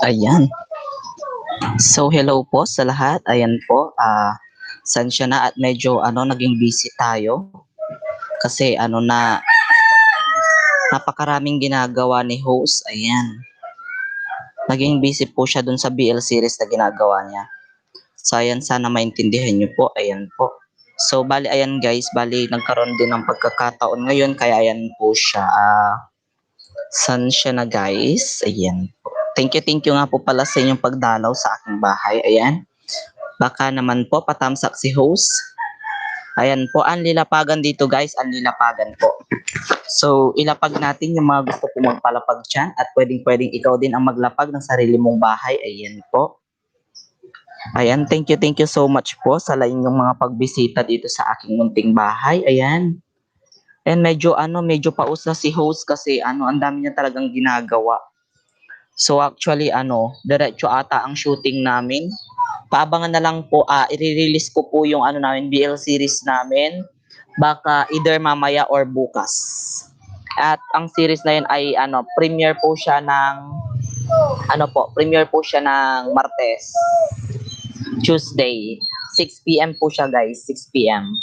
Ayan. So hello po sa lahat. Ayan po, sensya na at medyo naging busy tayo kasi napakaraming ginagawa ni host. Ayan. Naging busy po siya dun sa BL series na ginagawa niya. So ayan, sana maintindihan niyo po. Ayan po. So bali ayan guys, bali nagkaroon din ng pagkakataon ngayon kaya ayan po siya. Saan siya na guys? Ayan po. Thank you nga po pala sa inyong pagdalaw sa aking bahay. Ayan. Baka naman po patamsak si host. Ayan po, ang lilapagan dito guys, ang lilapagan po. So, ilapag natin yung mga gusto po magpalapag dyan at pwedeng ikaw din ang maglapag ng sarili mong bahay. Ayan po. Ayan, thank you so much po sa inyong mga pagbisita dito sa aking munting bahay. Ayan. And medyo paus na si host kasi ang dami niya talagang ginagawa. So actually diretso ata ang shooting namin. Paabangan na lang po, i-release ko po yung namin BL series namin. Baka either mamaya or bukas. At ang series na yun ay premiere po siya ng premiere po siya ng Martes. Tuesday, 6 PM po siya guys, 6 PM.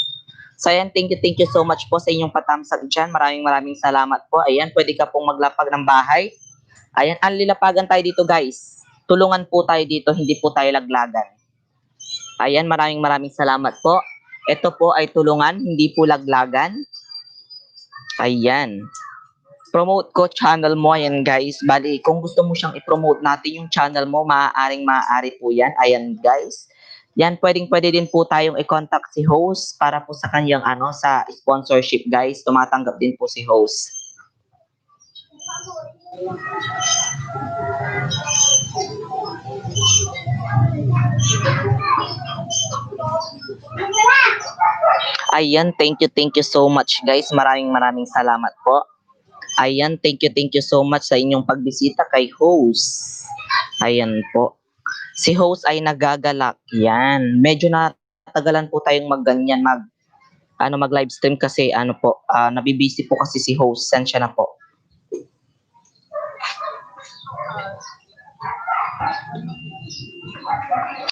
So ayan, thank you so much po sa inyong patamsak dyan. Maraming salamat po. Ayan, pwede ka pong maglapag ng bahay. Ayan, ang lilapagan tayo dito guys. Tulungan po tayo dito, hindi po tayo laglagan. Ayan, maraming salamat po. Ito po ay tulungan, hindi po laglagan. Ayan. Promote ko channel mo, ayan guys. Bali, kung gusto mo siyang i-promote natin yung channel mo, maaari po yan. Ayan guys. Yan, pwede din po tayong i-contact si host para po sa kanyang sa sponsorship guys. Tumatanggap din po si host. Ayan, thank you so much guys. Maraming salamat po. Ayan, thank you so much sa inyong pagbisita kay host. Ayan po. Si host ay nagagalak. Yan. Medyo natagalan po tayong magganyan mag live stream kasi nabibisi po kasi si host. Sensya na po.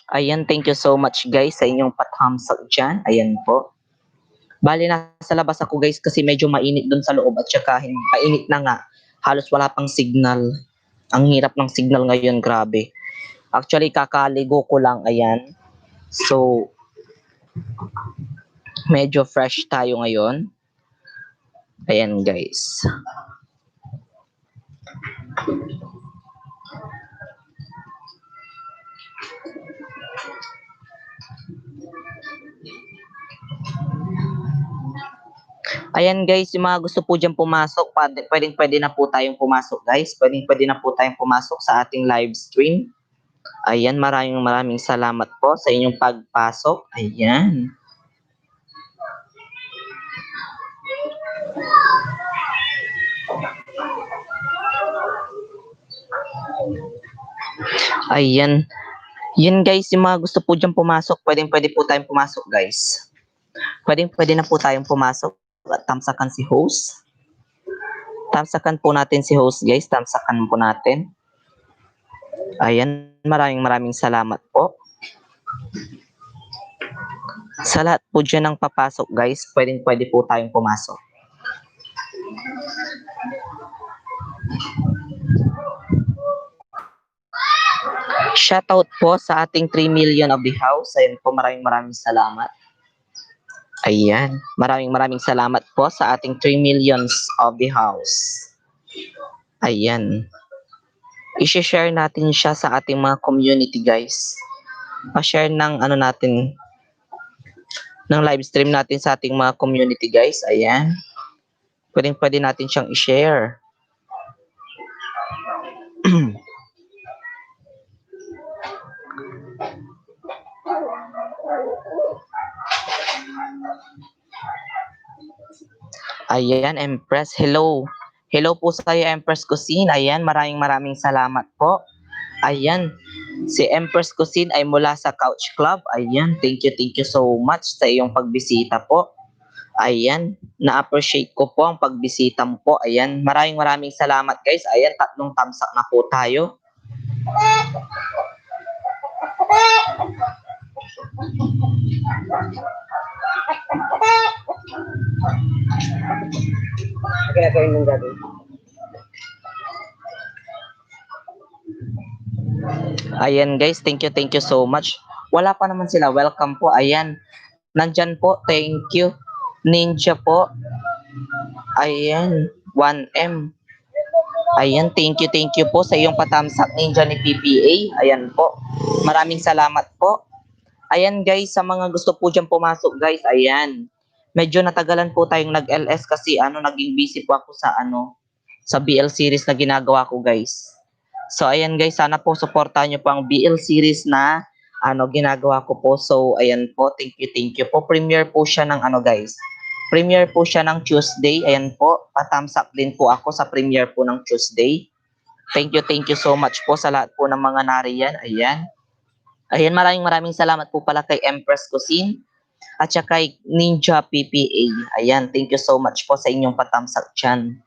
Ayan, thank you so much guys sa inyong pathamsak dyan. Ayan po. Bali, nasa labas ako guys kasi medyo mainit dun sa loob at saka mainit na nga. Halos wala pang signal. Ang hirap ng signal ngayon, grabe. Actually, kakaligo ko lang, ayan. So, medyo fresh tayo ngayon. Ayan guys. Ayan guys, yung mga gusto po dyan pumasok, pwede na po tayong pumasok guys. Pwede na po tayong pumasok sa ating live stream. Ayan, maraming salamat po sa inyong pagpasok. Ayan. Ayan. Yun guys, yung mga gusto po dyan pumasok, pwede po tayong pumasok guys. Pwede na po tayong pumasok at tamsakan si host. Tamsakan po natin si host guys, tamsakan po natin. Ayan, maraming salamat po. Sa lahat po dyan ng papasok guys, pwede po tayong pumasok. Shoutout po sa ating 3 million of the house. Ayan po, maraming salamat. Ayan, maraming salamat po sa ating 3 millions of the house. Ayan. I-share natin siya sa ating mga community guys. Pa-share ng natin ng live stream natin sa ating mga community guys. Ayan. Pwede natin siyang i-share. Ayan, Empress. Hello. Hello po sa iyo, Empress Cuisine. Ayan, maraming salamat po. Ayan. Si Empress Cuisine ay mula sa Couch Club. Ayan, thank you so much sa iyong pagbisita po. Ayan, na-appreciate ko po ang pagbisita mo po. Ayan, maraming salamat guys. Ayan, 3 thumbs up na po tayo. Ayan guys, thank you so much. Wala pa naman sila, welcome po. Ayan, nandyan po, thank you. Ninja po. Ayan, 1M. Ayan, thank you po sa iyong patamsak Ninja ni PPA. Ayan po, maraming salamat po. Ayan guys, sa mga gusto po dyan pumasok guys, ayan. Medyo natagalan po tayong nag-LS kasi naging busy po ako sa BL series na ginagawa ko guys. So ayan guys, sana po suportahan niyo po ang BL series na ginagawa ko po. So ayan po, thank you po. Premiere po siya ng guys. Premiere po siya ng Tuesday. Ayan po, pa-thumbs up din po ako sa premiere po ng Tuesday. Thank you so much po sa lahat po ng mga nariyan. Ayan. Ayan, maraming salamat po pala kay Empress Cuisine at saka kay Ninja PPA. Ayan, thank you so much po sa inyong pa-thumbs up dyan.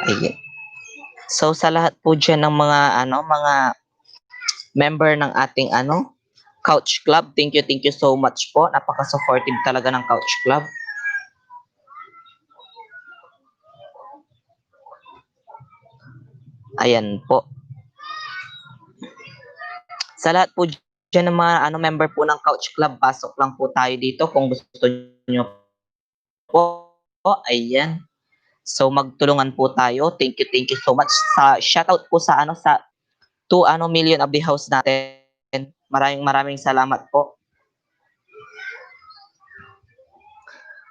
Ayan. So sa lahat po dyan ng mga member ng ating Couch Club, thank you so much po. Napaka-supportive talaga ng Couch Club. Ayan po. Sa lahat po dyan ng mga member po ng Couch Club, pasok lang po tayo dito kung gusto nyo po. Ayan. So magtulungan po tayo. Thank you so much. Shoutout po sa 2 million of the house natin. Maraming salamat po.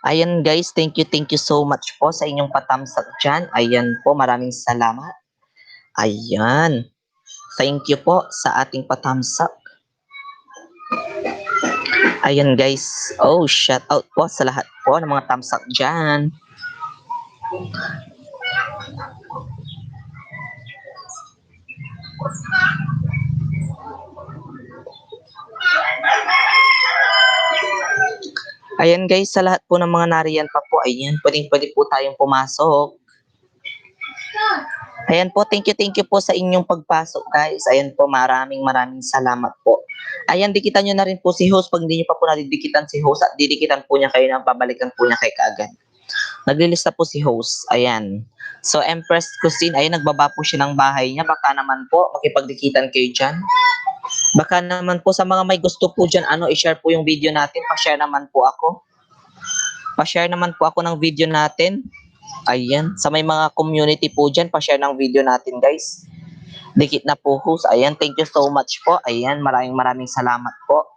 Ayan guys, thank you so much po sa inyong patamsak dyan. Ayan po, maraming salamat. Ayan. Thank you po sa ating patamsak. Ayan guys. Oh, shout out po sa lahat po ng mga tamsak dyan. Ayan guys, sa lahat po ng mga nariyan pa po, ayan, pwede po tayong pumasok. Ayan po, thank you po sa inyong pagpasok guys. Ayan po, maraming salamat po. Ayan, dikitan nyo na rin po si host pag hindi nyo pa po nadidikitan si host at didikitan po niya kayo na babalikan po niya kay kaagad. Naglilista po si host, ayan. So, Empress Cuisine, ayan, nagbaba po siya ng bahay niya. Baka naman po, makipagdikitan kayo dyan. Baka naman po sa mga may gusto po dyan, i-share po yung video natin. Pa-share naman po ako. Pa-share naman po ako ng video natin. Ayan. Sa may mga community po dyan, pa-share ng video natin, guys. Dikit na po, host. Ayan, thank you so much po. Ayan, maraming salamat po.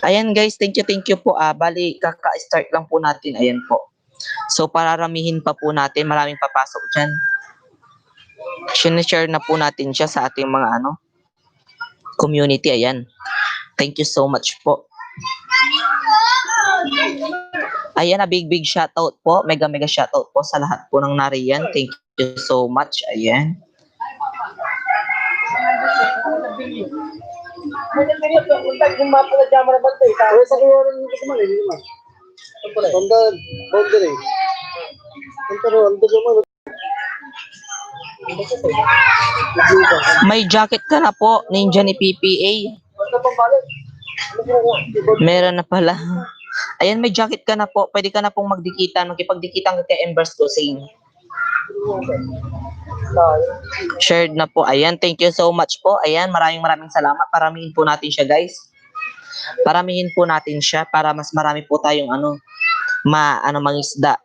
Ayan, guys, thank you po. Bali, kaka-start lang po natin. Ayan po. So, pararamihin pa po natin. Maraming papasok dyan. Sinishare na po natin siya sa ating mga community. Ayan. Thank you so much po. Ayan, big shoutout po. Mega shoutout po sa lahat po ng nariyan. Thank you so much. Ayan. May jacket ka na po, Ninja ni PPA. Meron na pala. Ayan, may jacket ka na po. Pwede ka na pong magdikitan. Magkipagdikitan ka kay Empress Cuisine. Shared na po. Ayan, thank you so much po. Ayan, maraming salamat. Paramihin po natin siya, guys. Paramihin po natin siya para mas marami po tayong mangisda,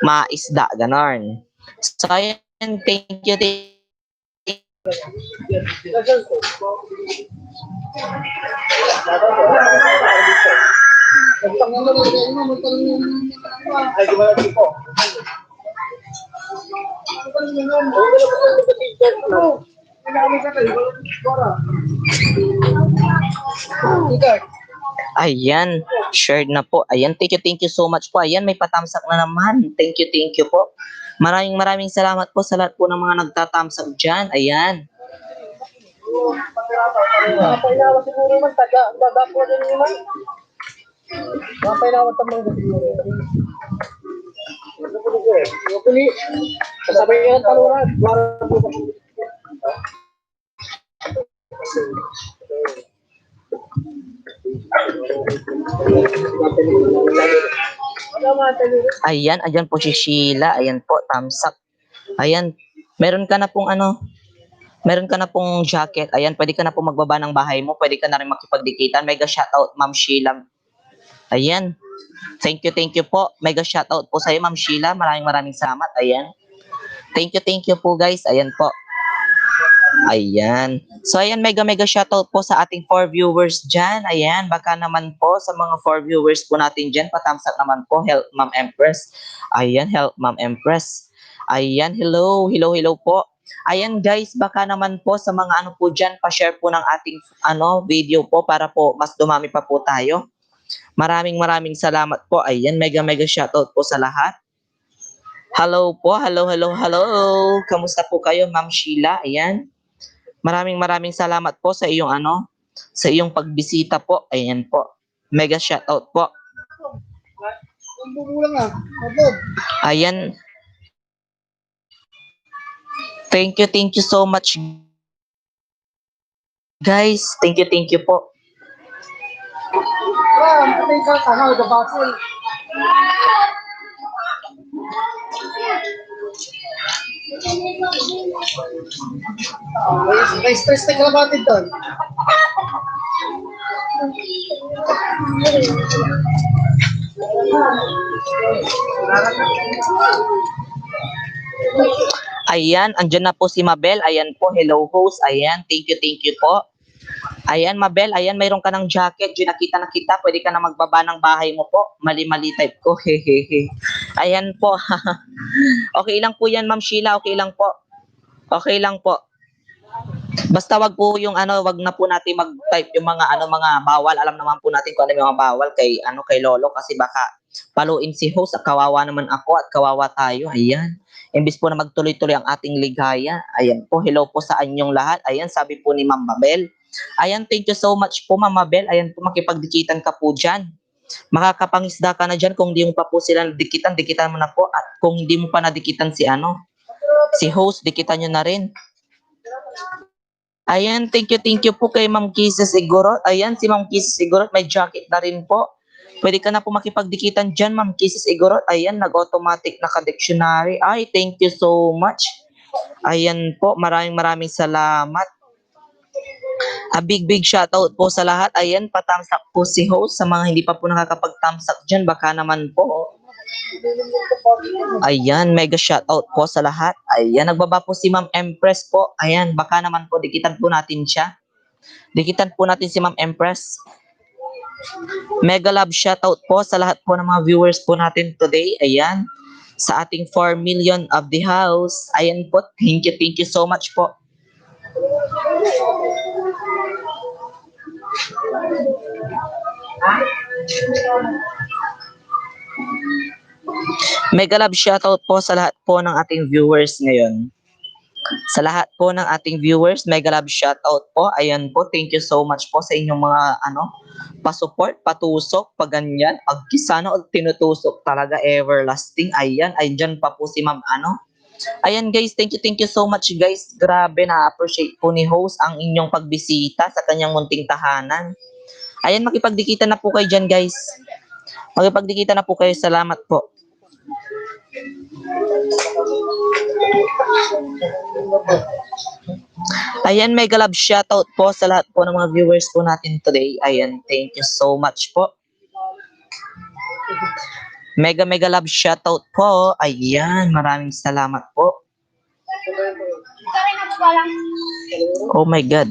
maisda, ganon. So, ayan, thank you. Ayan, shared na po. Ayan, thank you so much po. Ayan, may patamsak na naman. Thank you po. Maraming salamat po sa lahat po ng mga nagtatamsak dyan. Ayan. Kapay na ako tamang siguro. Kasabay yung taluran. Ayan, ayan po si Sheila. Ayan po, thumbs up. Ayan, meron ka na pong meron ka na pong jacket. Ayan, pwede ka na pong magbaba ng bahay mo. Pwede ka na rin makipagdikitan. Mega shoutout, Ma'am Sheila. Ayan. Thank you po. Mega shoutout po sa iyo, Ma'am Sheila. Maraming salamat. Ayan. Thank you po, guys. Ayan po. Ayan. So, ayan, mega shoutout po sa ating 4 viewers dyan. Ayan, baka naman po sa mga 4 viewers po natin dyan, patthumbs up naman po. Help, Ma'am Empress. Ayan, help, Ma'am Empress. Ayan, hello po. Ayan guys, baka naman po sa mga ano po dyan, pa-share po ng ating video po para po mas dumami pa po tayo. Maraming salamat po. Ayan, mega shoutout po sa lahat. Hello po, hello. Kamusta po kayo, Ma'am Sheila? Ayan. Maraming salamat po sa iyong sa iyong pagbisita po. Ayan po. Mega shoutout po. Ayan. Thank you so much. Guys, thank you po. May stress na kalabatin doon. Ayan, andyan na po si Mabel. Ayan po, hello host. Ayan, thank you po. Ayan, Mabel, ayan, mayroon ka ng jacket. Diyan na kita. Pwede ka na magbaba ng bahay mo po. Mali type ko. Hehehe. Ayan po. Okay lang po yan, Ma'am Sheila. Okay lang po. Okay lang po. Basta wag po yung wag na po natin mag-type yung mga mga bawal. Alam naman po natin kung ano yung mga bawal kay kay Lolo kasi baka paluin si host. Kawawa naman ako at kawawa tayo. Ayan. Imbis po na magtuloy-tuloy ang ating ligaya. Ayan po, hello po sa inyong lahat. Ayan, sabi po ni Ma'am Mabel. Ayan, thank you so much po, Ma'am Mabel. Ayan po, makipagdikitan ka po dyan. Makakapangisda ka na dyan kung di mo pa po sila dikitan mo na po. At kung hindi mo pa nadikitan si host, dikitan nyo na rin. Ayan, thank you po kay Ma'am Kisses Igorot. Ayan, si Ma'am Kisses Igorot, may jacket na rin po. Pwede ka na po makipagdikitan dyan, Ma'am Kisses Igorot. Ayan, nag-automatic na ka-dictionary. Ay, thank you so much. Ayan po, maraming salamat. A big shoutout po sa lahat. Ayan, pa-thumbs up po si host. Sa mga hindi pa po nakakapag-thumbs up dyan, baka naman po. Ayan, mega shoutout po sa lahat. Ayan, nagbaba po si Ma'am Empress po. Ayan, baka naman po, dikitan po natin siya. Dikitan po natin si Ma'am Empress. Mega love shoutout po sa lahat po ng mga viewers po natin today. Ayan, sa ating 4 million of the house. Ayan po, thank you so much po. Mega love shoutout po sa lahat po ng ating viewers ngayon. Sa lahat po ng ating viewers, mega love shoutout po. Ayan po, thank you so much po sa inyong mga pa-support, patusok, paganyan, pagkisano o tinutusok talaga everlasting. Ayan, andyan pa po si Ma'am Ayan guys, thank you so much guys. Grabe, na-appreciate po ni host ang inyong pagbisita sa kanyang munting tahanan. Ayan, makipagdikitan na po kayo dyan guys. Makipagdikitan na po kayo. Salamat po. Ayan, mega love shoutout po sa lahat po ng mga viewers po natin today. Ayan, thank you so much po. Mega love shoutout po. Ayan, maraming salamat po. Oh my God.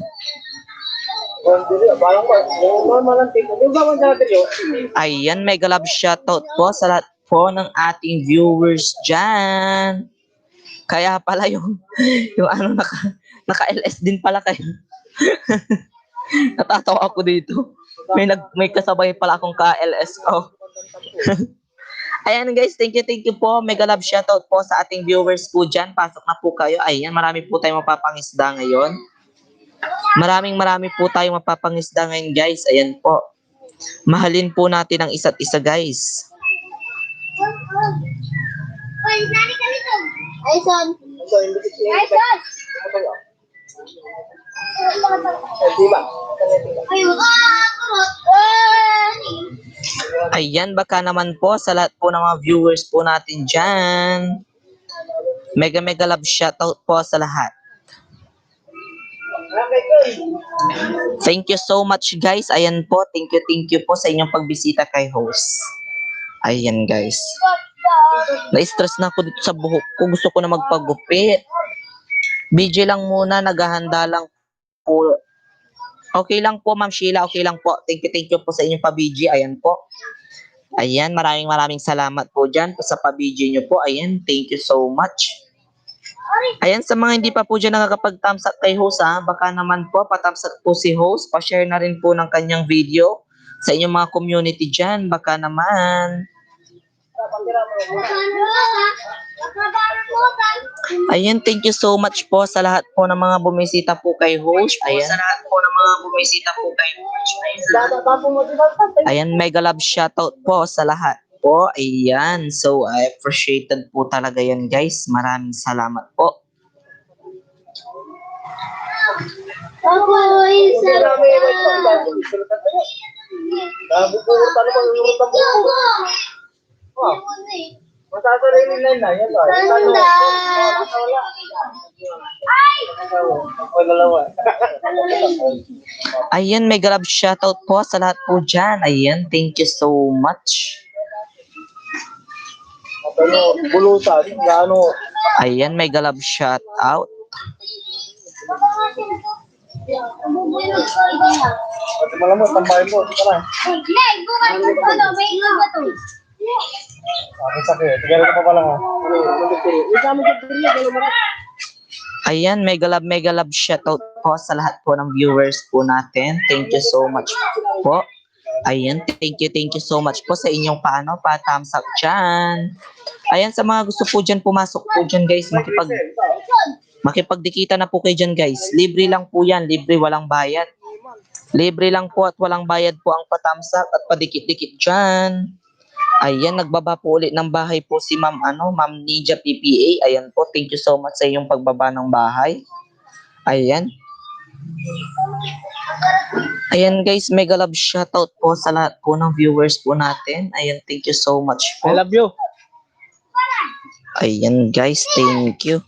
Ayan, mega love shoutout po sa lahat po ng ating viewers dyan. Kaya pala yung naka-LS din pala kayo. Natatawa ako dito. May kasabay pala akong ka-LS ko. Ayan guys, thank you po. Mega love shoutout po sa ating viewers po dyan. Pasok na po kayo. Ayan, marami po tayong mapapangisda ngayon. Marami po tayong mapapangisda ngayon guys. Ayan po. Mahalin po natin ang isa't isa, guys. Ay, son. Ay, son. Diba? Ayan, baka naman po sa lahat po ng mga viewers po natin dyan. Mega mega love shoutout po sa lahat. Thank you so much, guys. Ayan po, thank you po sa inyong pagbisita kay host. Ayan, guys. Na-stress na ako dito sa buhok ko. Gusto ko na magpagupit. BJ lang muna, naghahanda lang po. Okay lang po, Ma'am Sheila. Okay lang po. Thank you po sa inyong pa-BJ. Ayan po. Ayan, maraming salamat po dyan sa pa-BJ nyo po. Ayan, thank you so much. Ayan, sa mga hindi pa po dyan nakakapag-thumbs up kay host, ha, baka naman po pa-thumbs up po si host. Pa-share na rin po ng kanyang video sa inyong mga community dyan. Baka naman. Ayan, thank you so much po sa lahat po ng mga bumisita po kay host. Ayan. Sa lahat po ng mga bumisita po kay host. Ayan, mega love shoutout po sa lahat po. Ayan. So, I appreciated po talaga yan, guys. Maraming salamat po. Masasarili na yan. Ayan, mega love shoutout po sa lahat po dyan. Ayan, thank you so much. Bulutan, gaano. Ayan, mega love shoutout. At malamot, tambahin mo. Tara. Ako sakit. Tigala ka pa pala nga. Ayan, mega love shoutout po sa lahat po ng viewers po natin. Thank you so much po. Ayan, thank you so much po sa inyong pa-thumbs up dyan. Ayan, sa mga gusto po dyan, pumasok po dyan, guys. Makipagdikita na po kayo dyan, guys. Libre lang po yan. Libre, walang bayad. Libre lang po at walang bayad po ang pa-thumbs up at padikit-dikit dyan. Ayan, nagbaba po ulit ng bahay po si Ma'am Ninja PPA. Ayan po, thank you so much sa iyong pagbaba ng bahay. Ayan. Ayan, guys, mega love shoutout po sa lahat po ng viewers po natin. Ayan, thank you so much po. I love you. Ayan, guys, thank you.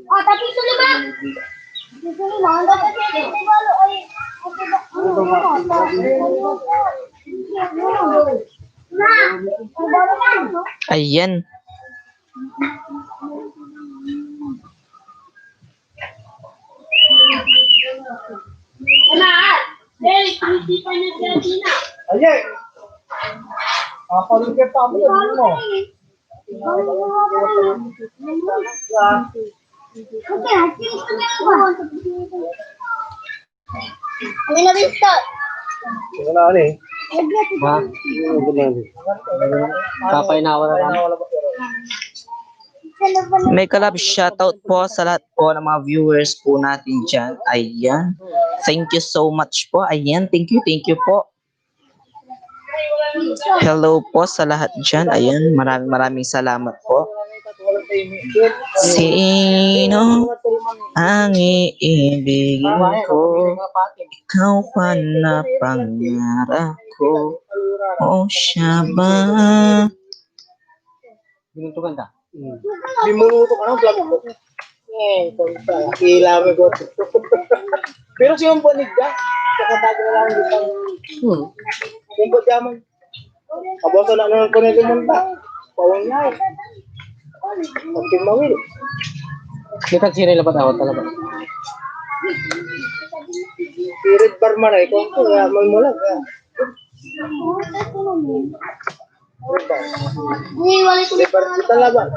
Tapi itu lima. Itu lima. Dapat itu baru. Ayan. Ayan. Apa lu ke pabrik mo? May kalab shoutout po sa lahat po ng mga viewers po natin dyan. Ayan. Thank you so much po. Ayan, thank you po. Hello po sa lahat dyan. Ayan, maraming salamat po. Sino ang iibigin ko? Ikaw pa na pangarap ko. O siya ba? Binuntukan ka? Bimuluto ka ng vlog ko. Kila mo ko. Pero siya yung panig ka. Kakatago na lang dito. Kumpot yaman. Kaboso na naman ko na sumunta. Pawang niya. Pagking mawil. Kita sira labat awat talaga. Spirit bar man ay kung ito. Magmulag ka. Libar kita laban.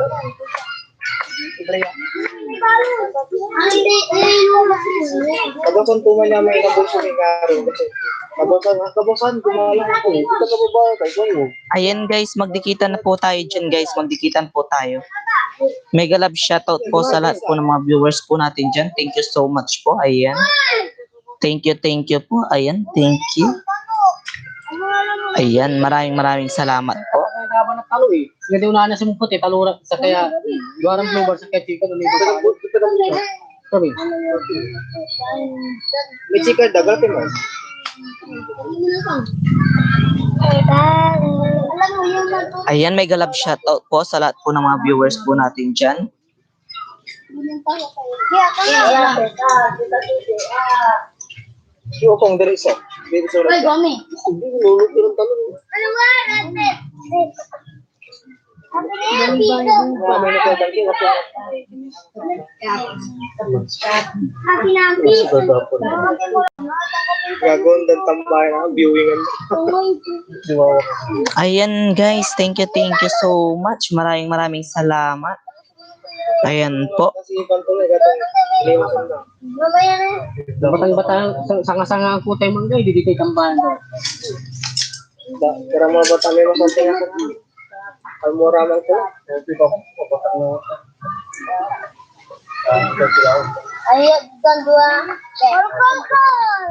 Kabosan tuman niya may kabosan ni Karo. Kabosan gumalang ako. Kita ka ba kayo? Ayan guys, magdikitan na po tayo dyan guys. Magdikitan po tayo. Mega love shoutout po sa lahat po ng mga viewers po natin dyan. Thank you so much po. Ayan. Thank you po. Ayan, thank you. Ayan, maraming salamat po. Nagkakaban ng talo eh. Sige, unahan na si Mungkot eh. Talo sa kaya, Juarang Global sa kaya Chico. Sabi. May chika dagal ka mo. Ayan, mega love shoutout po sa lahat po ng mga viewers po natin dyan. Yung kong diri sa. Diri sa. Ay, gami. Hindi lulot yung talon. Ano ba? May nakadangking ako. Happy namin. Gagawin dan tambay na viewing ang Wow. Ayan guys, thank you so much. Maraming salamat. Ayan po. Kasi ibang tuloy gatong liwasan na. Batang-batang, sanga-sanga ang kutay mangga, hindi dito kambahan. Kira mga bata may masonting ako. Almora man ko. Hindi ko patang na. Ay, gandua.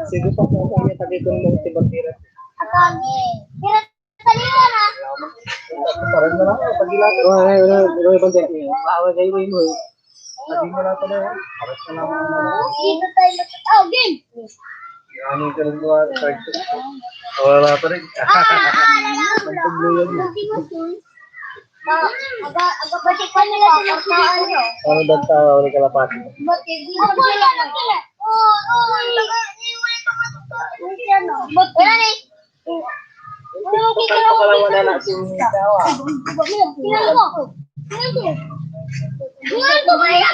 Sige pa po kami tagi ko ng tibatira. Atani. Kira kanina na. Parang na lang pagilan. Roy Bante, awal kayo mo eh. Lagi mo lang na. Paras na lang. Dito tayo oh, game. Ano ka rin mo start. Wala pa rin. Aga batik ka nila pagkaan nyo. Ano daw tawa ulit kalapati. Batik. Ako yan. Wala ni. Pakalawa na na si tawa. Tingnan mo. Tingnan ko kaya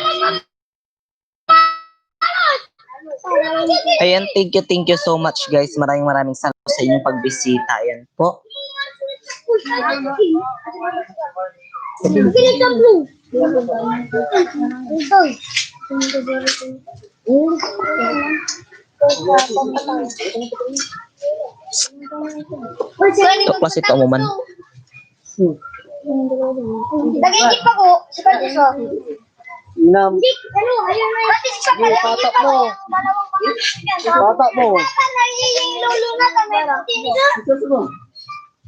Ayan, thank you so much guys. Maraming salamat sa inyong pagbisita. Ayan po. Pinig ka blue. Ito. Ito kasi ito mo man. Nag-iisip ako. Si Pantiso. Nam, Ano? Ayun na. Pati si Papa. Yung tatak mo. Tatak mo. Papa, nagiging na kami.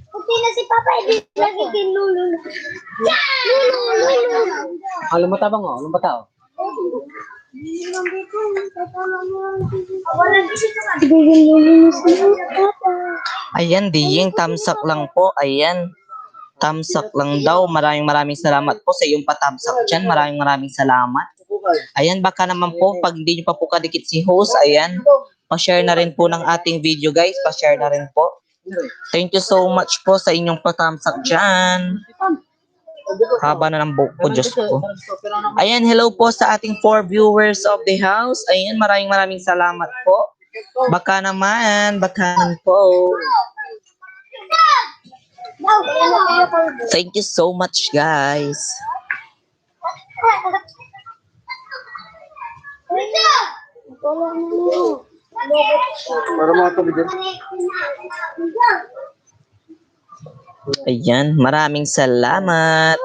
Puti na si Papa. Hindi nagiging lulo na. Lulo. Alam mo tabang o, alam mo tao. Ayan, diying tamsak lang po. Ayan. Tamsak lang daw. Maraming salamat po sa iyong patamsak dyan. Maraming salamat. Ayan, baka naman po, pag hindi nyo pa po kadikit si host, ayan, pa-share na rin po ng ating video guys. Pa-share na rin po. Thank you so much po sa inyong patamsak dyan. Haba na ng buhok ko, Diyos ko. Ayan, hello po sa ating 4 viewers of the house. Ayan, maraming salamat po. Baka naman po. Thank you so much, guys. Para mga kabidin. Ayan, maraming salamat.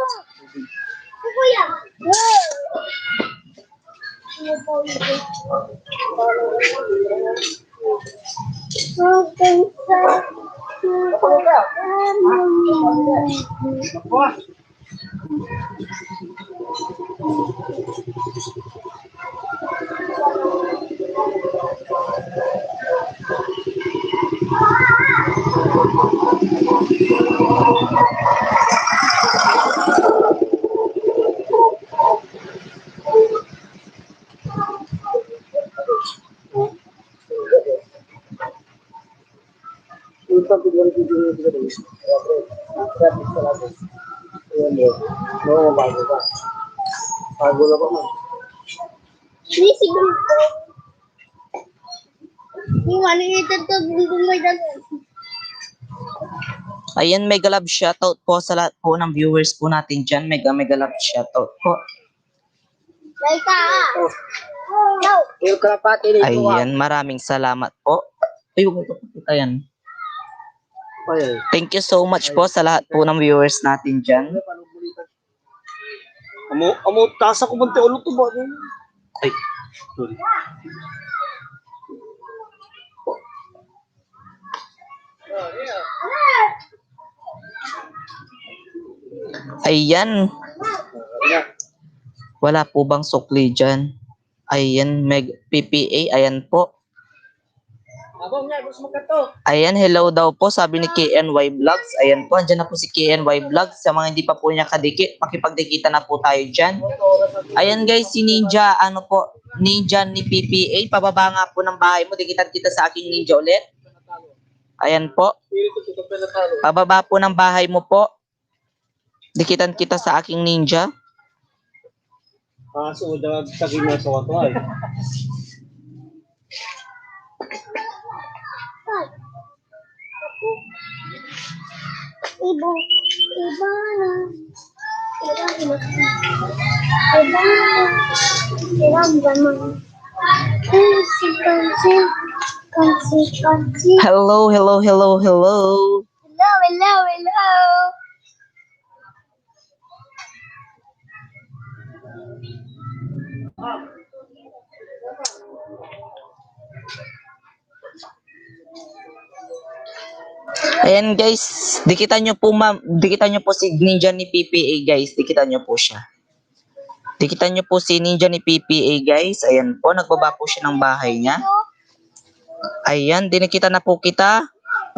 Bago na pa man. Ini siguro. Yung ano ito to, may dalawa. Ayan, mega love shoutout po sa lahat po ng viewers po natin dyan. Mega love shoutout po. Laika No. Yung kalapati ni Ayan, maraming salamat po. Ay, huwag ito pakita yan. Thank you so much po sa lahat po ng viewers natin dyan. Amo, tasa ko bante ulo to ba? Ay, Sorry. ayan. Wala po bang sukli dyan? Ayan, PPA, ayan po. Abong nga, gusto mo ka to. Ayan, hello daw po, sabi ni KNY Vlogs. Ayan po, andyan na po si KNY Vlogs. Sa mga hindi pa po niya kadikit, makipagdikita na po tayo dyan. Ayan guys, si Ninja, ano po, Ninja ni PPA. Pababa nga po ng bahay mo, dikitan kita sa aking Ninja ulit. Ayan po, pababa po ng bahay mo po. Dikitan kita sa aking Ninja. So, tagin na sa wato ay. Ibu, iba na. Hello, hello, hello, hello. Hello. Ayan guys, dikitan nyo po dikitan nyo po si Ninja ni PPA guys, dikitan nyo po siya. Dikitan nyo po si Ninja ni PPA guys, ayan po, nagbaba po siya ng bahay niya. Ayan, dinikita na po kita.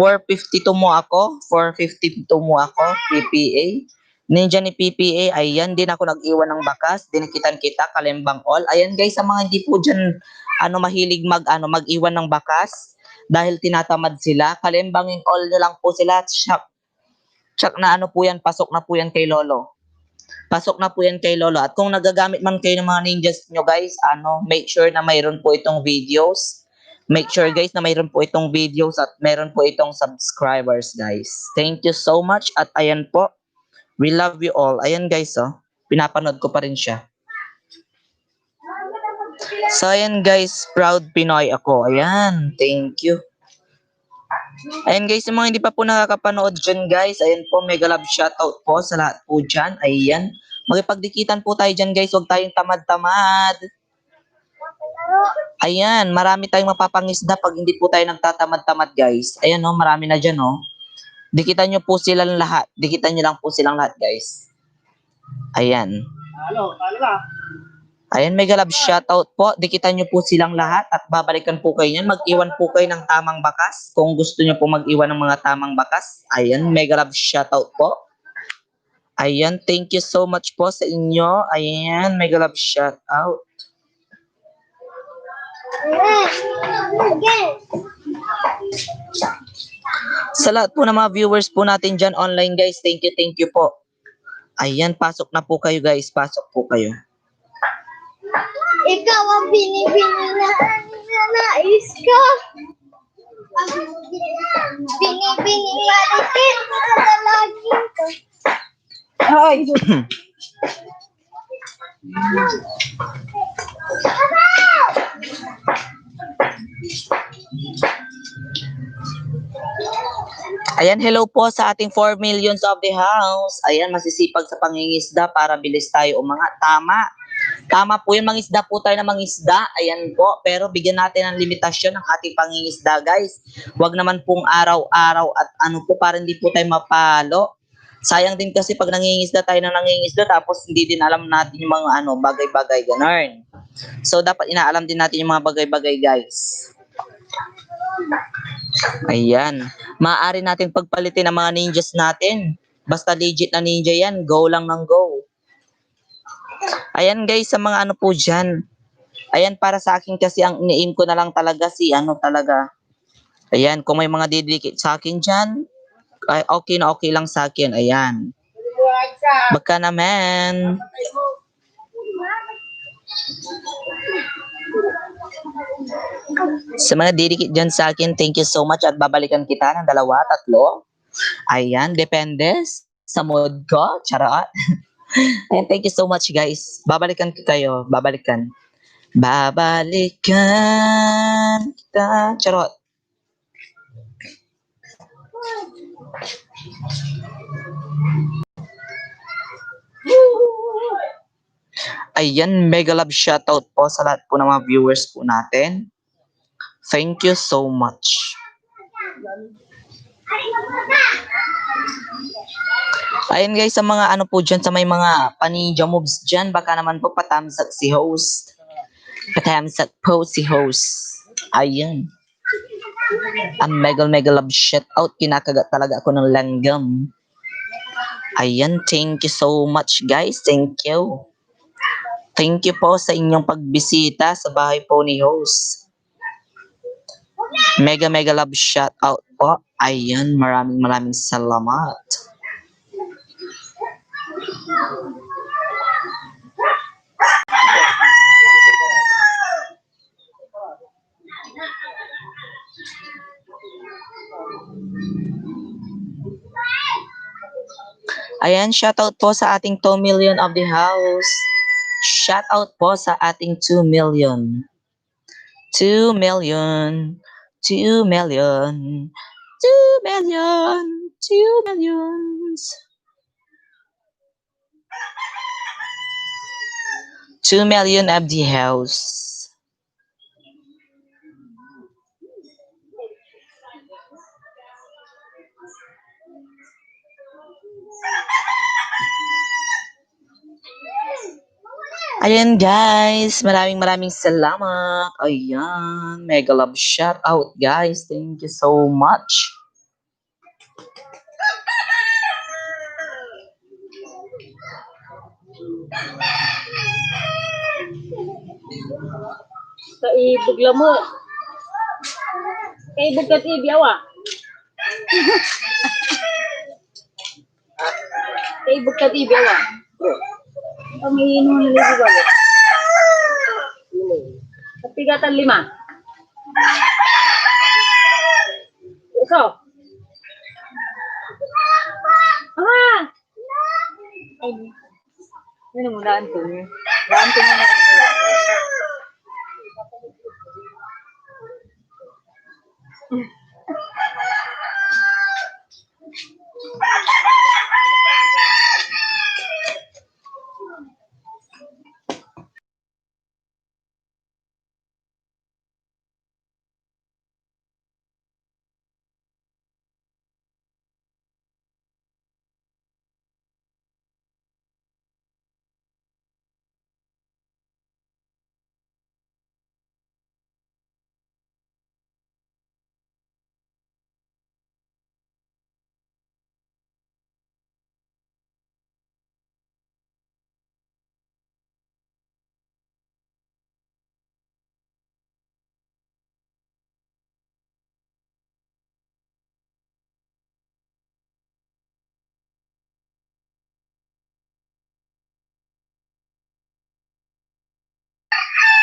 452 mo ako, 452 mo ako, PPA. Ninja ni PPA, ayan, din ako nag-iwan ng bakas, dinikitan kita, Kalembang all. Ayan guys, sa mga hindi po dyan, mahilig mag-iwan ng bakas, dahil tinatamad sila, Kalembangin all nyo lang po sila, tsak na po yan, pasok na po yan kay Lolo. Pasok na po yan kay Lolo. At kung nagagamit man kayo ng mga ninjas nyo guys, make sure na mayroon po itong videos. Make sure guys na mayroon po itong videos at mayroon po itong subscribers guys. Thank you so much at ayan po. We love you all. Ayan guys pinapanood ko pa rin siya. So ayan guys, proud Pinoy ako. Ayan, thank you. Ayan guys, yung mga hindi pa po nakakapanood dyan guys, ayan po, mega love shoutout po sa lahat po dyan. Ayan, makipagdikitan po tayo dyan guys, huwag tayong tamad-tamad. Ayan, marami tayong mapapangisda pag hindi po tayo nagtatamad-tamad guys. Ayan marami na dyan Dikitan nyo po silang lahat. Dikitan nyo lang po silang lahat guys. Ayan. Ano na? Ayan, mega love shoutout po. Dikitan nyo po silang lahat at babalikan po kayo niyan. Mag-iwan po kayo ng tamang bakas. Kung gusto nyo po mag-iwan ng mga tamang bakas. Ayan, mega love shoutout po. Ayan, thank you so much po sa inyo. Ayan, mega love shoutout. Sa lahat po ng mga viewers po natin dyan online guys, thank you po. Ayan, pasok na po kayo guys, pasok po kayo. Ikaw ang binibini na nais ko. Binibini maritin sa lalaki ko. Ay! Ayan, hello po sa ating 4 millions of the house. Ayan, masisipag sa pangingisda para bilis tayo umangat. Tama. Tama po yun, mangisda po tayo ng mangisda. Ayan po, pero bigyan natin ng limitasyon ng ating pangingisda guys. Huwag naman pong araw-araw at para hindi po tayo mapalo. Sayang din kasi pag nangingisda tayo ng nangingisda tapos hindi din alam natin yung mga bagay-bagay ganun. So dapat inaalam din natin yung mga bagay-bagay guys. Ayan. Maaari natin pagpalitin ang mga ninjas natin. Basta legit na ninja yan. Go lang ng go. Ayan guys, sa mga po dyan. Ayan, para sa akin kasi ang ini-aim ko na lang talaga si talaga. Ayan, kung may mga didikit sa akin dyan, ay okay na okay lang sa akin. Ayan. Baka naman. Sa mga didikit dyan sa akin, thank you so much at babalikan kita ng 2, 3. Ayan, depende sa mood ko. Charot. Ayan, thank you so much guys. Babalikan ko kayo. Babalikan. Babalikan kita. Charot. Ayan, mega love shoutout po sa lahat po ng mga viewers po natin. Thank you so much. Ayun guys, sa mga ano po dyan, sa may mga paninja moves dyan, baka naman po patamsak si host. Patamsak po si host. Ayun. Ang mega love shoutout. Kinakagat talaga ako ng langgam. Ayan, thank you so much guys. Thank you. Thank you po sa inyong pagbisita sa bahay po ni host. Mega love shoutout po. Ayan, maraming salamat. Ayan, shoutout po sa ating 2 million of the house. Shoutout po sa ating 2 million. 2 million. 2 million. 2 million. 2 millions. 2 million of the house. Ayan guys, maraming salamat. Ayan, mega love shout out guys. Thank you so much. Kaibog mo. Kaibog ka tibiyawa. Kaibog ka tibiyawa. Pangihino na libo ba? Kapigatan 5. Iso. Ah! Ay. Ano mo daan to? Daan to na.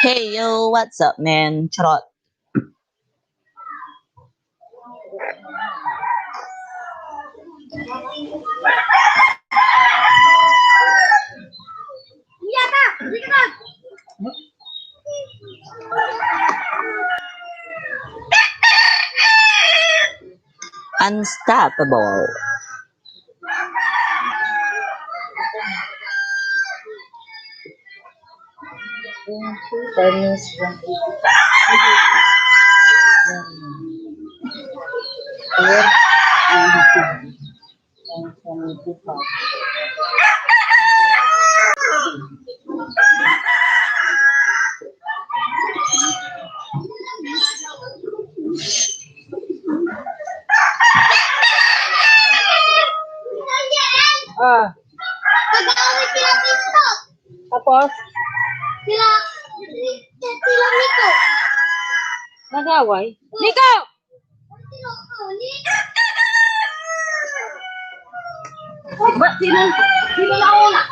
Hey yo, what's up man? Charot. Iya kak, iya kak. Unstoppable. Ah, Pag-awit sila dito. tapos Sila Miko. nag-away. Nico! Ba't sino nauna?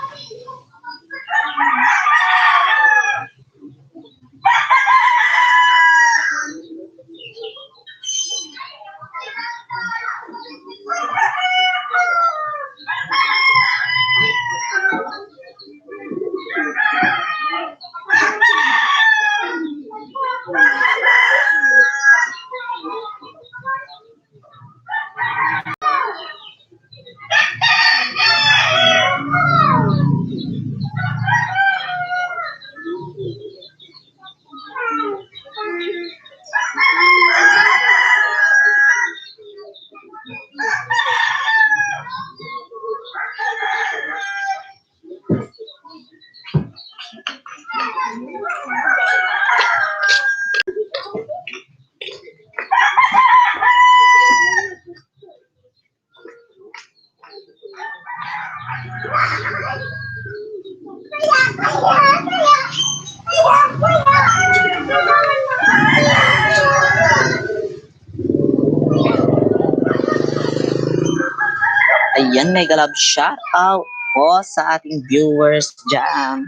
Ayan, mega love shout out po sa ating viewers dyan.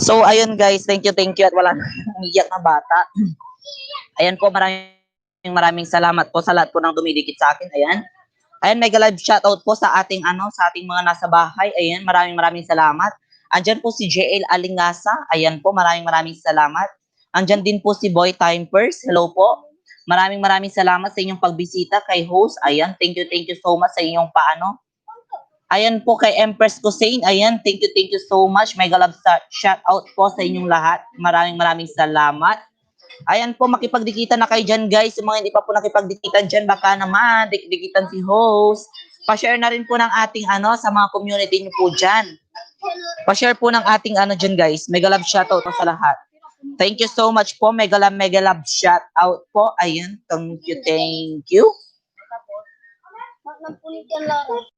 So, ayun guys, thank you at wala nang umiyak na bata. Ayan po, maraming salamat po sa lahat po ng dumidikit sa akin. Ayan. Ayan, mega live shoutout po sa ating sa ating mga nasa bahay. Ayan, maraming salamat. Andyan po si JL Alingasa. Ayan po, maraming salamat. Andyan din po si Boy Timepers. Hello po. Maraming salamat sa inyong pagbisita kay host. Ayan, thank you so much sa inyong Ayan po kay Empress Hussein. Ayan, thank you so much. Mega love shoutout po sa inyong lahat. Maraming salamat. Ayan po, makipagdikitan na kayo dyan, guys. Yung mga hindi pa po nakipagdikitan dyan, baka naman, dikitan si host. Pa-share na rin po ng ating sa mga community nyo po dyan. Pa-share po ng ating dyan, guys. Mega love shoutout po sa lahat. Thank you so much po. Mega love shoutout po. Ayan, thank you. Nagpulit yan, Lara.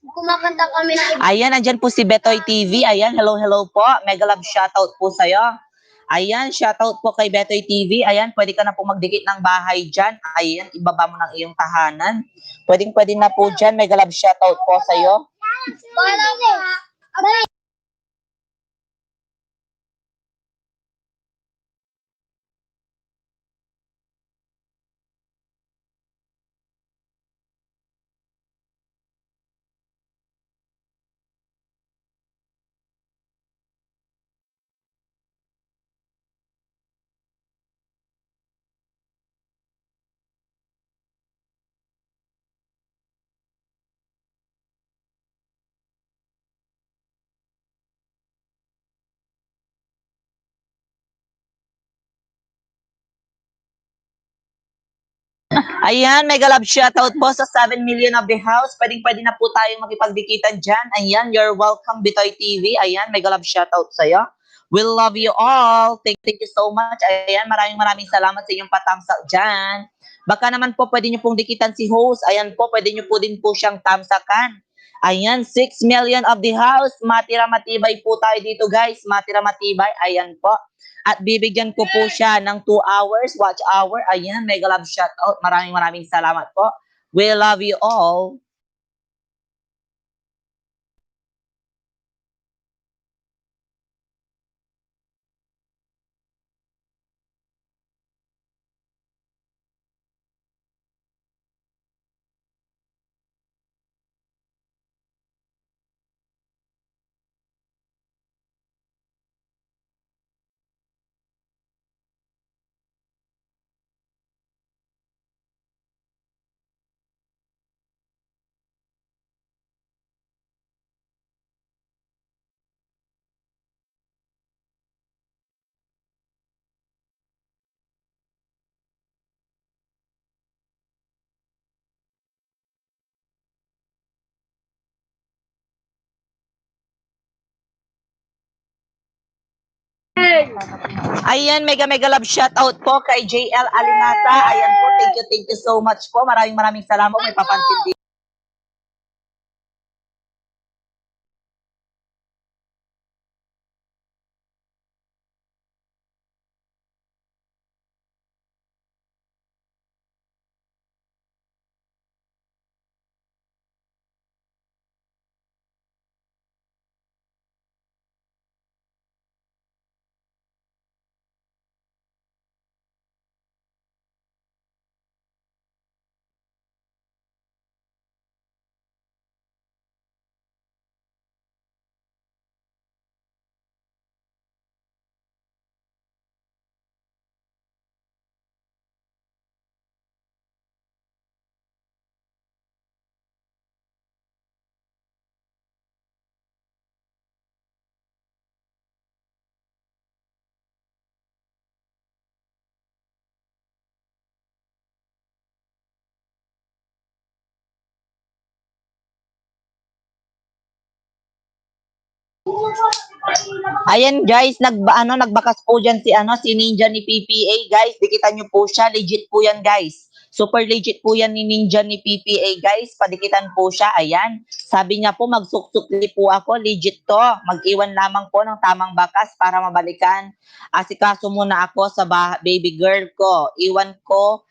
Kumakanta kami na Ayan, andyan po si Betoy TV. Ayan, hello po. Mega love shoutout po sa'yo. Ayan, shoutout po kay Betoy TV. Ayan, pwede ka na po magdikit ng bahay dyan. Ayan, ibaba mo ng iyong tahanan. Pwede na po dyan. Mega love shoutout po sa'yo. Ayan, mega love shoutout po sa 7 million of the house. Pwede na po tayong makipagdikitan dyan. Ayan, you're welcome, Bitoy TV. Ayan, mega love shoutout sa'yo. We love you all. Thank you so much. Ayan, maraming salamat sa inyong patamsak dyan. Baka naman po pwede nyo pong dikitan si host. Ayan po, pwede nyo po din po siyang tamsakan. Ayan, 6 million of the house. Matira matibay po tayo dito, guys. Matira matibay. Ayan po. At bibigyan ko po siya ng 2 hours, watch hour. Ayan, mega love shoutout. Maraming salamat po. We love you all. Ayan, mega love shoutout po kay JL Alinata. Ayan po, thank you so much po. Maraming salamat. May papansin din. Ayan guys, nagbakas po diyan si si Ninja ni PPA guys. Dikitan niyo po siya, legit po 'yan guys. Super legit po yan ni Ninja ni PPA, guys. Padikitan po siya. Ayan. Sabi niya po, magsuksukli po ako. Legit to. Mag-iwan lamang po ng tamang bakas para mabalikan. Asikaso muna ako sa baby girl ko. Iwan ko,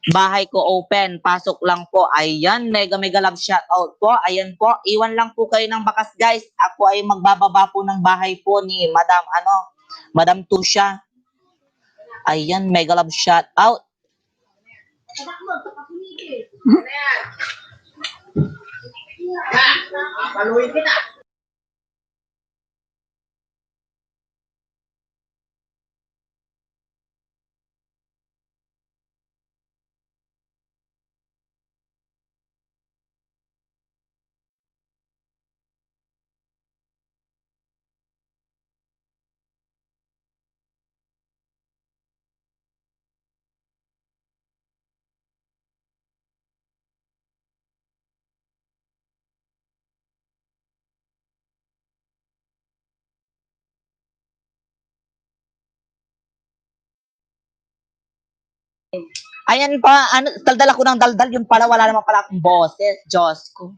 bahay ko open. Pasok lang po. Ayan. Mega mega love shout out po. Ayan po. Iwan lang po kayo ng bakas, guys. Ako ay magbababa po ng bahay po ni Madam Tusha. Ayan. Mega love shout out. Paluin kita. Ayan pa, daldal ako ng daldal, yung pala wala naman pala akong boses, Diyos ko.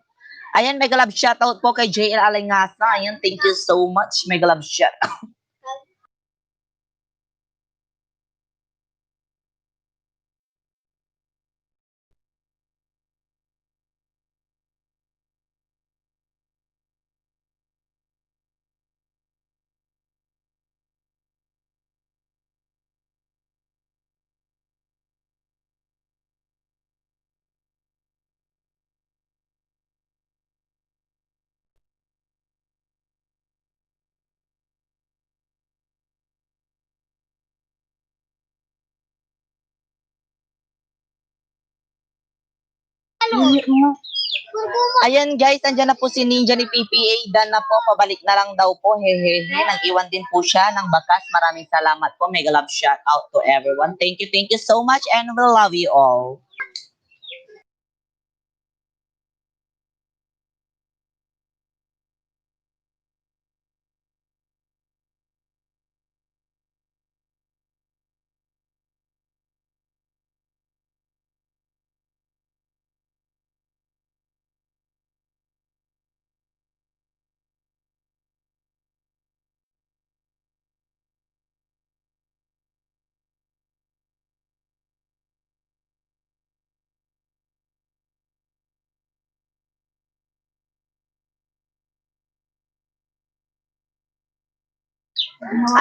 Ayan, mega love shoutout po kay JL Alingasa. Ayan, thank you so much, mega love shoutout. Ayan guys, andyan na po si Ninja ni PPA. Dan na po, pabalik na lang daw po. Hehehe, nag-iwan din po siya ng bakas. Maraming salamat po. Mega love shout out to everyone. Thank you so much and we love you all.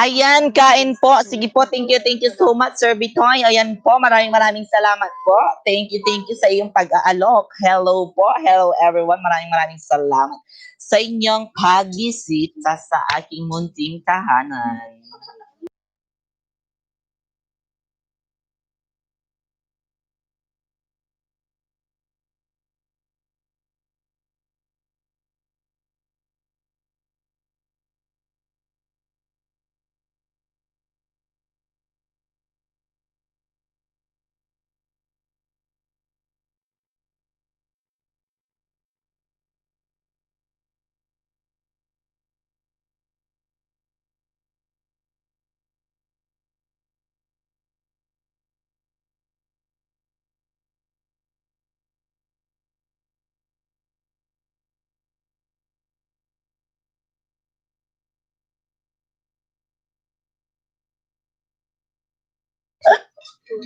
Ayan, kain po. Sige po, thank you so much, Sir Bitoy. Ayan po, maraming salamat po. Thank you sa iyong pag-aalok. Hello po, hello everyone. Maraming salamat sa inyong pagbisita sa aking munting tahanan.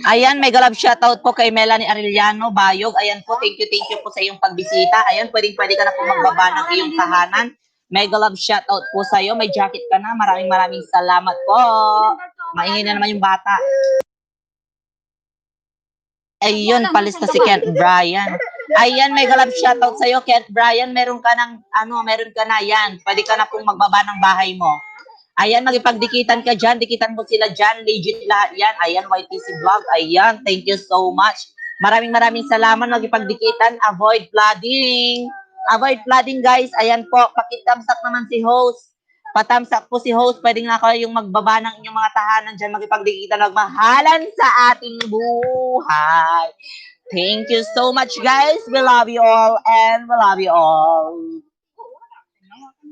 Ayan, mega love shoutout po kay Melanie Arellano Bayog. Ayan po, thank you po sa iyong pagbisita. Ayan, pwede ka na po magbaba ng iyong tahanan. Mega love shoutout po sa iyo. May jacket ka na. Maraming salamat po. Maingay na naman yung bata. Ayun, palis na si Kent Brian. Ayan, mega love shoutout sa iyo, Kent Brian. Meron ka na yan. Pwede ka na pong magbaba ng bahay mo. Ayan, magipagdikitan ka dyan. Dikitan mo sila dyan. Legit lahat yan. Ayan, YTC Vlog. Ayan, thank you so much. Maraming salamat. Magipagdikitan. Avoid flooding. Avoid flooding, guys. Ayan po. Pakitamsak naman si host. Patamsak po si host. Pwede nga kayong magbaba ng inyong mga tahanan dyan. Magipagdikitan. Magmahalan sa ating buhay. Thank you so much, guys. We love you all and we love you all.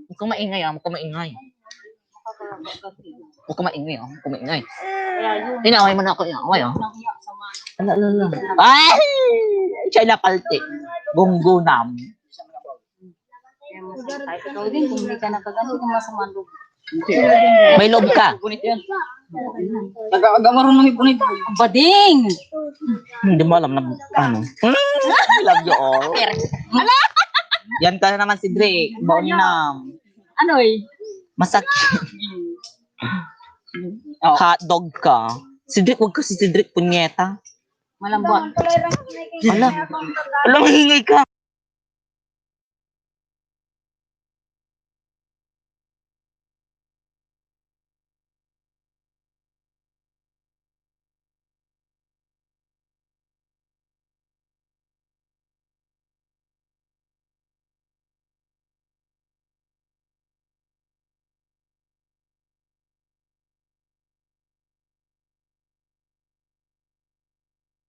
Huwag kang maingay, huwag kang maingay. Huwag kang maingay, huwag kang maingay. Inaway mo na ako, inaway, Ala. Ay! Siya napalte. Gunggunam. Kahit ikaw din, kung hindi ka nakaganti, kung masama ang loob. May loob ka. Punit yan. Aga marunong ipunit. Bading! Hindi mo alam na ano. I love you all. Yan ka na naman si Drake. Bauninam. Ano eh? Masakit. Hotdog ka. Si Drake, wag ka si Drake, punyeta. Malambot. Ala. Ala, mahingay ka.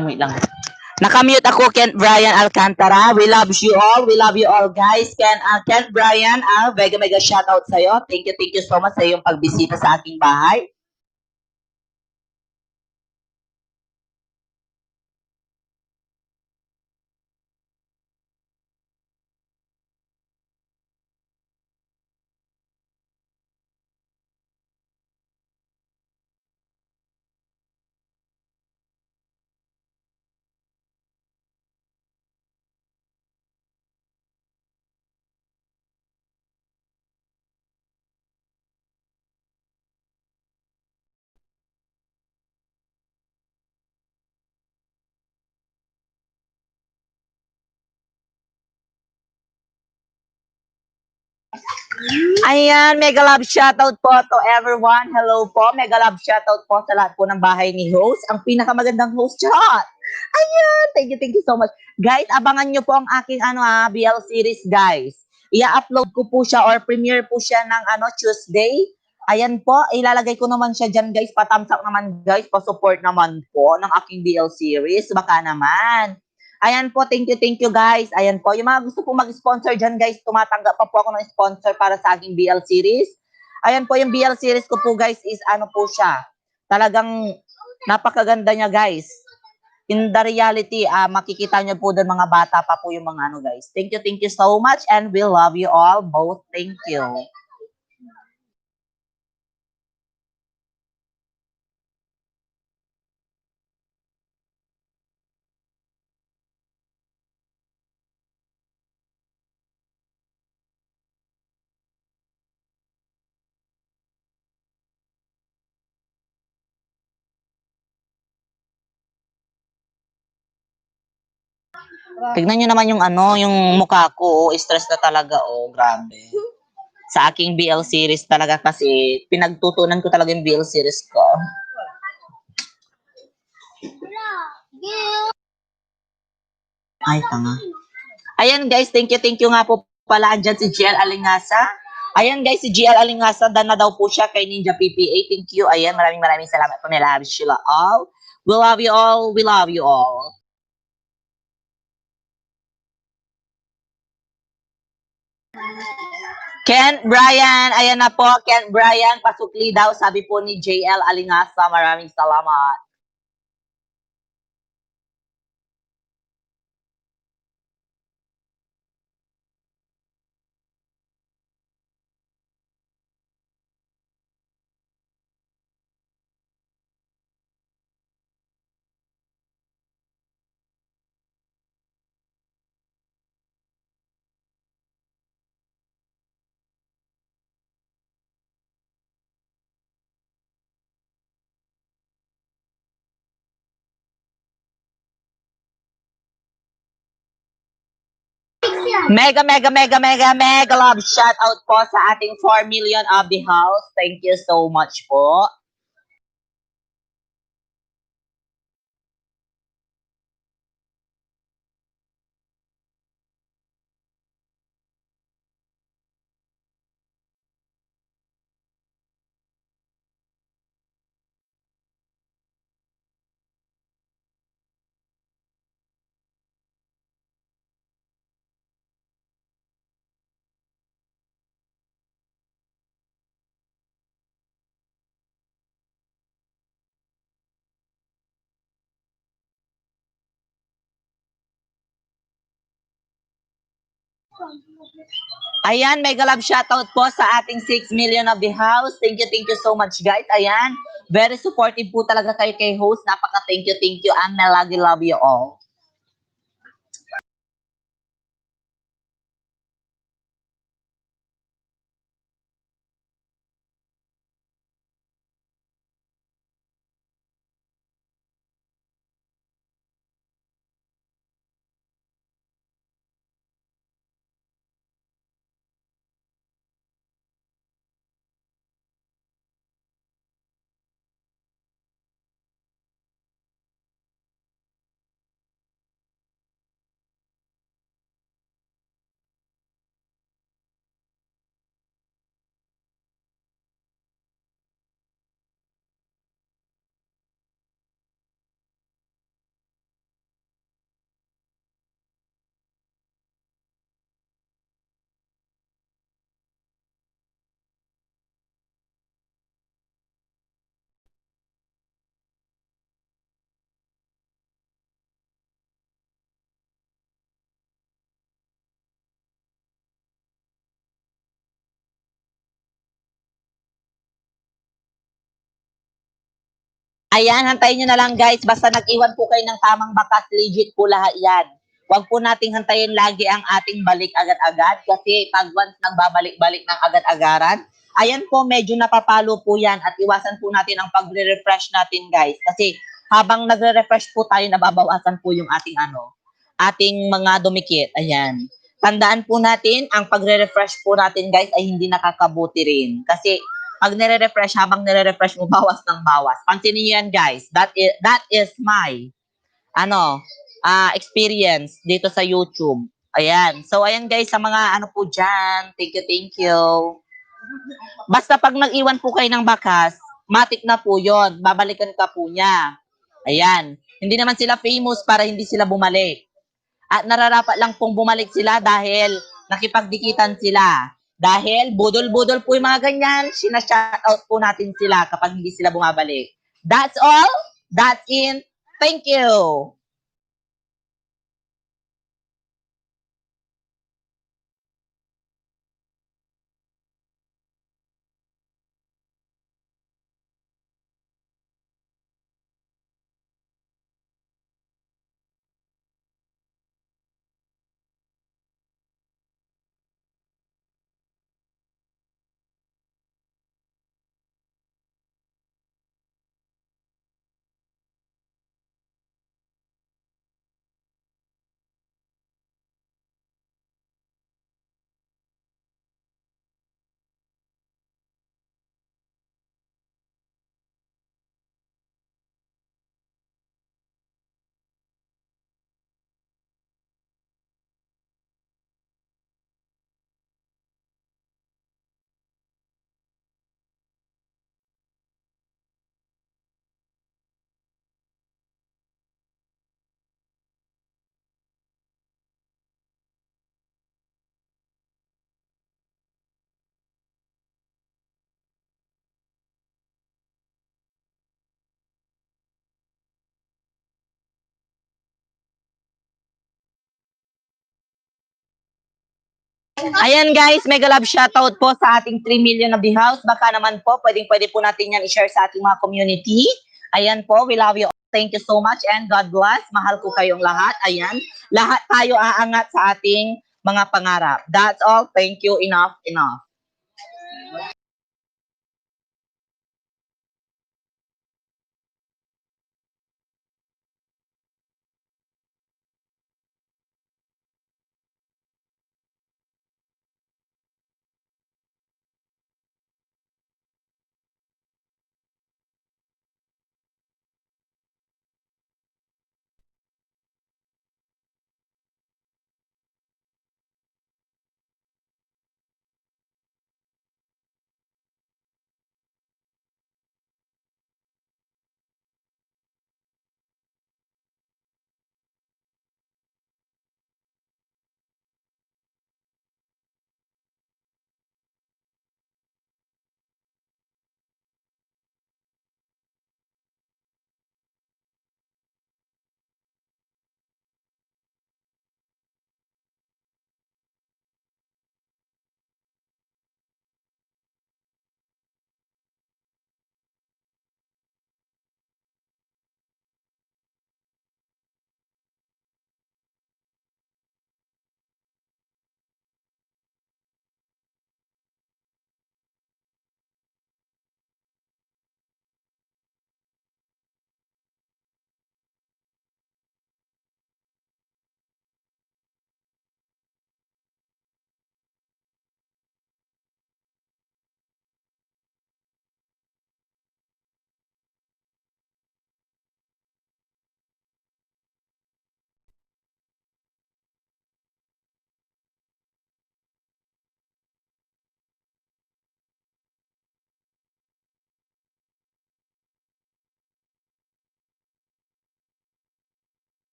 Wait lang. Nakamute ako, Kent Brian Alcantara. We love you all. We love you all, guys. Kent Brian, mega shoutout sa'yo. Thank you so much sa iyong pagbisita sa aking bahay. Ayan, mega love shoutout po to everyone. Hello po, mega love shoutout po sa lahat po ng bahay ni host. Ang pinakamagandang host, chat. Ayan, thank you so much. Guys, abangan nyo po ang aking BL series, guys. I-upload ko po siya or premiere po siya ng Tuesday. Ayan po, ilalagay ko naman siya dyan, guys. Pa-thumbs up naman, guys. Pa-support naman po ng aking BL series. Baka naman. Ayan po, thank you guys. Ayan po, yung mga gusto po mag-sponsor dyan guys, tumatanggap pa po ako ng sponsor para sa aking BL series. Ayan po, yung BL series ko po guys is po siya. Talagang napakaganda niya guys. In the reality, makikita niyo po doon mga bata pa po yung mga guys. Thank you so much and we love you all both. Thank you. Tignan niyo naman yung yung mukha ko, stress na talaga, grabe. Sa aking BL series talaga kasi pinagtutunan ko talaga yung BL series ko. Ay, tanga. Ayan guys, thank you nga po pala. Andyan si GL Alingasa. Ayan guys, si GL Alingasa, dan na daw po siya kay Ninja PPA. Thank you. Ayan, maraming salamat po nila. Sheila all. We love you all. We love you all. Kent Brian, ayan na po, Kent Brian, pasukli daw, sabi po ni JL Alingasa. Maraming salamat. Mega love shout out po sa ating 4 million of the house. Thank you so much po. Ayan, mega love shoutout po sa ating 6 million of the house. Thank you so much guys. Ayan, very supportive po talaga kayo kay host. Napaka thank you and I love you all. Ayan, hantayin nyo na lang guys. Basta nag-iwan po kayo ng tamang bakas, legit po lahat yan. Huwag po nating hantayin lagi ang ating balik agad-agad kasi pag once nagbabalik-balik ng agad-agaran, ayan po, medyo napapalo po yan at iwasan po natin ang pagre-refresh natin guys. Kasi habang nagre-refresh po tayo, nababawasan po yung ating mga dumikit. Ayan. Tandaan po natin, ang pagre-refresh po natin guys ay hindi nakakabuti rin. Kasi pag nire-refresh, habang nire-refresh mo, bawas ng bawas. Pansinin niyo yan, guys. That is my, experience dito sa YouTube. Ayan. So, ayan, guys, sa mga po dyan. Thank you. Basta pag nag-iwan po kayo ng bakas, matik na po yon, babalikan ka po niya. Ayan. Hindi naman sila famous para hindi sila bumalik. At nararapat lang pong bumalik sila dahil nakipagdikitan sila. Dahil budol-budol po yung mga ganyan, sinashoutout po natin sila kapag hindi sila bumabalik. That's all. That's in. Thank you. Ayan guys, mega love shoutout po sa ating 3 million of the house. Baka naman po, pwede po natin yan i-share sa ating mga community. Ayan po, we love you all. Thank you so much and God bless. Mahal ko kayong lahat. Ayan, lahat tayo aangat sa ating mga pangarap. That's all. Thank you. Enough.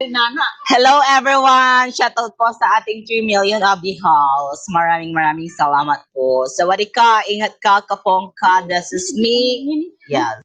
Nana. Hello everyone! Shoutout po sa ating 3 million of the house. Maraming salamat po. Sawadee ka, ingat ka, kapong ka. This is me. Yeah.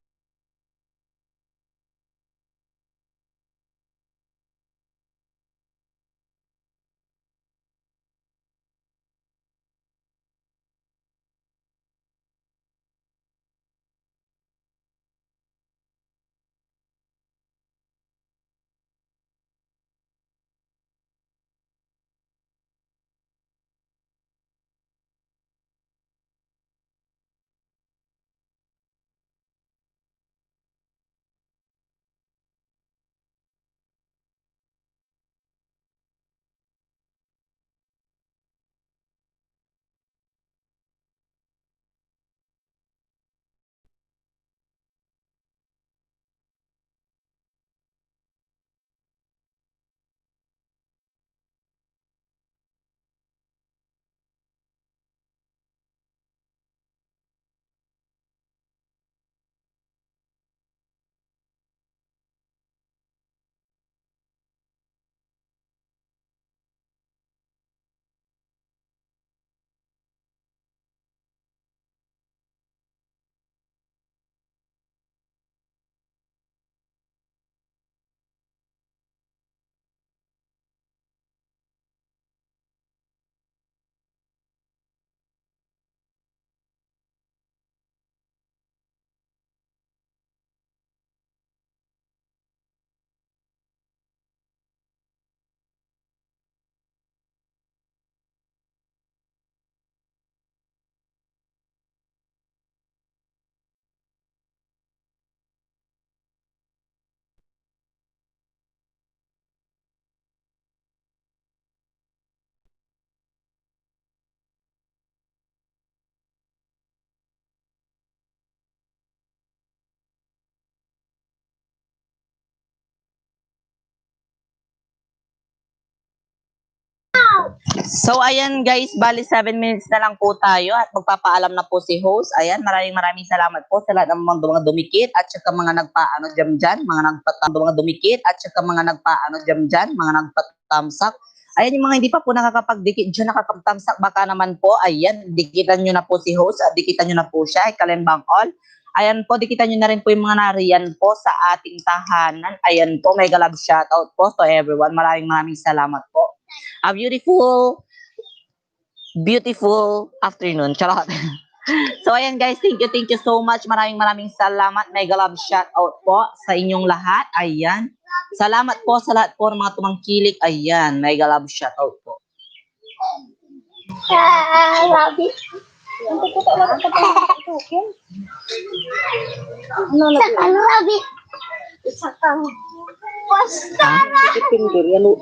So ayan guys, bali 7 minutes na lang po tayo at magpapaalam na po si host. Ayan, maraming salamat po sa lahat ng mga dumikit at saka mga nagpaano dyan, mga dumikit at saka mga nagpaano dyan, mga nagpatamsak. Ayan yung mga hindi pa po nakakapagdikit dyan, nakakapagtamsak, baka naman po, ayan, dikitan nyo na po si host at dikitan nyo na po siya, Kalembang all. Ayan po, dikitan nyo na rin po yung mga nariyan po sa ating tahanan. Ayan po, mega love shoutout po to everyone. Maraming salamat po. A beautiful afternoon. Charot. So ayan guys, thank you so much. Maraming salamat. Mega love shout out po sa inyong lahat. Ayan. Salamat po sa lahat po ng mga tumangkilik. Ayan, mega love shout out po. Rabbit. Sakang rabbit. Sakang. Basta Pindir, yan o.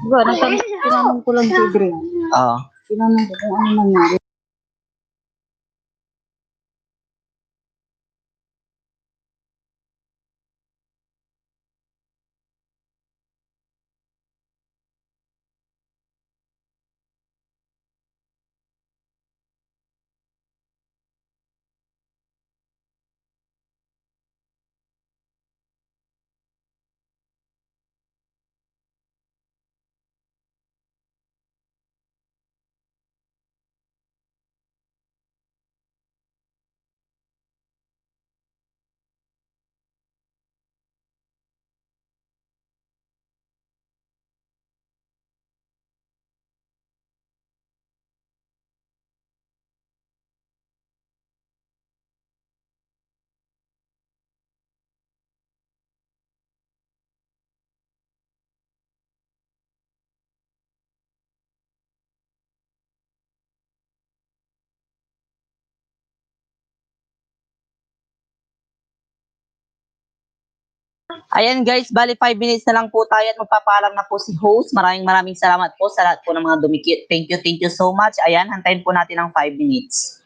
Tinanong ko lang si Adrian. Oo. Tinanong ko kung ano nangyari. Ayan guys, bali 5 minutes na lang po tayo at magpapaalam na po si host. Maraming salamat po sa lahat po ng mga dumikit. Thank you so much. Ayan, hantayin po natin ang 5 minutes.